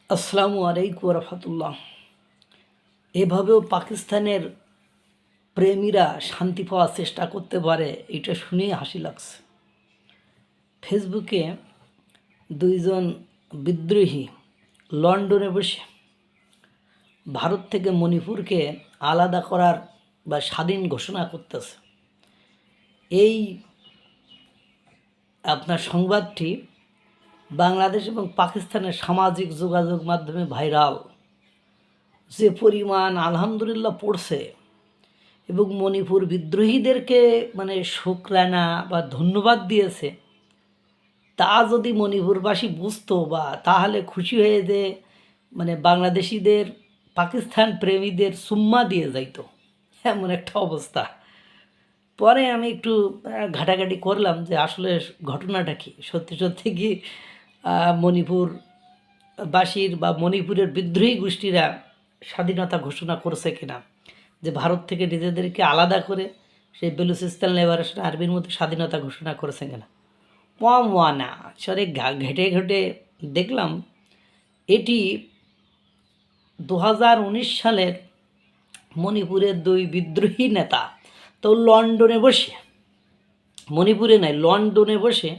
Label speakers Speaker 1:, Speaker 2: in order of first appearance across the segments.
Speaker 1: আসসালামু আলাইকুম রহমতুল্লাহ। এভাবেও পাকিস্তানের প্রেমীরা শান্তি পাওয়ার চেষ্টা করতে পারে, এটা শুনেই হাসি লাগছে। ফেসবুকে দুইজন বিদ্রোহী লন্ডনে বসে ভারত থেকে মণিপুরকে আলাদা করার বা স্বাধীন ঘোষণা করতেছে। এই আপনার সংবাদটি বাংলাদেশ এবং পাকিস্তানের সামাজিক যোগাযোগ মাধ্যমে ভাইরাল। যে পরিমাণ আলহামদুলিল্লাহ পড়ছে এবং মণিপুর বিদ্রোহীদেরকে মানে শুকরানা বা ধন্যবাদ দিয়েছে, তা যদি মণিপুরবাসী বুঝতো বা তাহলে খুশি হয়ে যে মানে বাংলাদেশিদের পাকিস্তান প্রেমীদের সুম্মা দিয়ে যাইতো, এমন একটা অবস্থা। পরে আমি একটু ঘাটাঘাটি করলাম যে আসলে ঘটনাটা কি, সত্যি সত্যি কি মণিপুরবাসীর বা মণিপুরের বিদ্রোহী গোষ্ঠীরা স্বাধীনতা ঘোষণা করছে কিনা, যে ভারত থেকে নিজেদেরকে আলাদা করে সেই বেলুচিস্তান লিবারেশন আর্মির মধ্যে স্বাধীনতা ঘোষণা করেছে কিনা। না সরে ঘেটে ঘেটে দেখলাম এটি 2019 সালের মণিপুরের দুই বিদ্রোহী নেতা তো লন্ডনে বসে, মণিপুরে নয় লন্ডনে বসে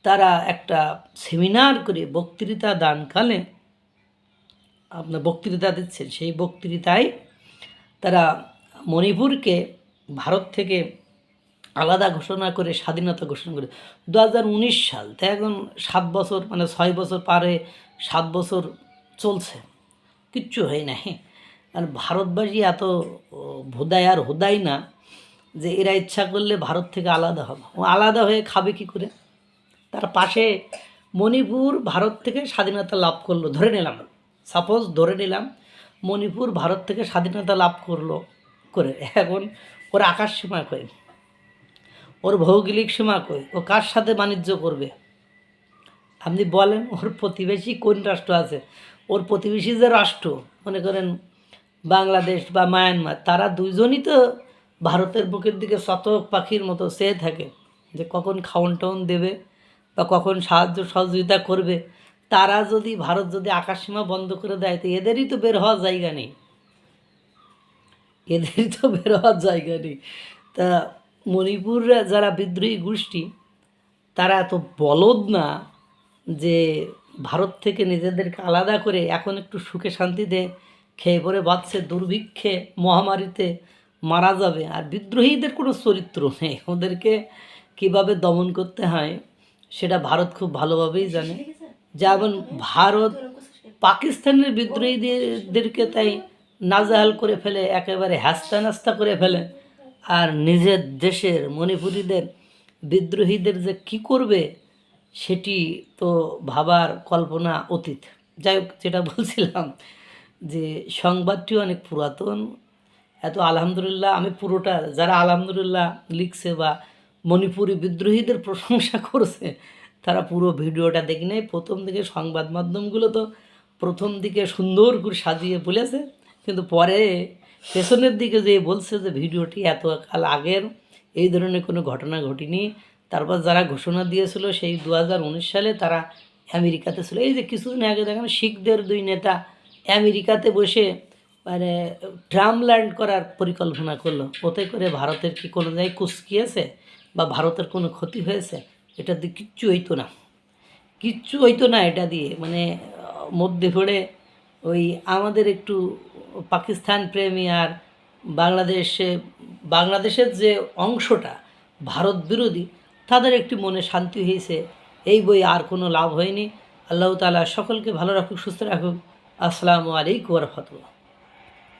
Speaker 1: তারা একটা সেমিনার করে বক্তৃতা দানকালে আপনার বক্তৃতা দিচ্ছেন। সেই বক্তৃতায় তারা মণিপুরকে ভারত থেকে আলাদা ঘোষণা করে স্বাধীনতা ঘোষণা করে 2019 সাল, তাই এখন 7 বছর মানে 6 বছর পারে 7 বছর চলছে, কিচ্ছু হয় নাই। আর ভারতবাসী এত ভোদায় আর হোদাই না যে এরা ইচ্ছা করলে ভারত থেকে আলাদা হবে। ও আলাদা হয়ে খাবে কি করে? তার পাশে মণিপুর ভারত থেকে স্বাধীনতা লাভ করলো, ধরে নিলাম, সাপোজ ধরে নিলাম মণিপুর ভারত থেকে স্বাধীনতা লাভ করলো করে, এখন ওর আকাশ সীমা কই, ওর ভৌগোলিক সীমা কই, ও কার সাথে বাণিজ্য করবে? আপনি বলেন, ওর প্রতিবেশী কোন রাষ্ট্র আছে? ওর প্রতিবেশী যে রাষ্ট্র মনে করেন বাংলাদেশ বা মায়ানমার, তারা দুইজনই তো ভারতের বুকের দিকে শতক পাখির মতো চেয়ে থাকে যে কখন খাওয়ন টাউন দেবে বা কখন সাহায্য সহযোগিতা করবে। তারা যদি ভারত যদি আকাশসীমা বন্ধ করে দেয়, তো এদেরই তো বের হওয়ার জায়গা নেই, এদেরই তো বের হওয়ার জায়গা নেই। তা মণিপুররা যারা বিদ্রোহী গোষ্ঠী, তারা এত বলদ না যে ভারত থেকে নিজেদেরকে আলাদা করে এখন একটু সুখে শান্তিতে খেয়ে পরে বাঁচছে, দুর্ভিক্ষে মহামারীতে মারা যাবে। আর বিদ্রোহীদের কোনো চরিত্র নেই, ওদেরকে কিভাবে দমন করতে হয় সেটা ভারত খুব ভালোভাবেই জানে। যেমন ভারত পাকিস্তানের বিদ্রোহীদেরকে তাই নাজেহাল করে ফেলে, একেবারে হ্যাস্তা নাস্তা করে ফেলে, আর নিজের দেশের মণিপুরীদের বিদ্রোহীদের যে কী করবে সেটি তো ভাবার কল্পনা অতীত। যাই হোক, যেটা বলছিলাম যে সংবাদটিও অনেক পুরাতন। এত আলহামদুলিল্লাহ, আমি পুরোটা যারা আলহামদুলিল্লাহ লিখছে বা মণিপুরি বিদ্রোহীদের প্রশংসা করছে, তারা পুরো ভিডিওটা দেখি নাই। প্রথম দিকে সংবাদ মাধ্যমগুলো তো প্রথম দিকে সুন্দর করে সাজিয়ে বলেছে, কিন্তু পরে পেছনের দিকে যে বলছে যে ভিডিওটি এত কাল আগের, এই ধরনের কোনো ঘটনা ঘটেনি। তারপর যারা ঘোষণা দিয়েছিল সেই 2019 সালে তারা আমেরিকাতে ছিল। এই যে কিছুদিন আগে দেখেন শিখদের দুই নেতা আমেরিকাতে বসে মানে ট্রাম ল্যান্ড করার পরিকল্পনা করলো। ওতে করে ভারতের কি কোনো জায়গায় কুচকিয়েছে বা ভারতের কোনো ক্ষতি হয়েছে? এটা দিয়ে কিচ্ছু হইতো না, কিচ্ছু হইতো না। এটা দিয়ে মানে মধ্যে পড়ে ওই আমাদের একটু পাকিস্তান প্রেমী আর বাংলাদেশের যে অংশটা ভারত বিরোধী, তাদের একটি মনে শান্তি হয়েছে, এই বই আর কোনো লাভ হয়নি। আল্লাহ তাআলা সকলকে ভালো রাখুক, সুস্থ রাখুক। আসসালামু আলাইকুম ওয়া রাহমাতুল্লাহ।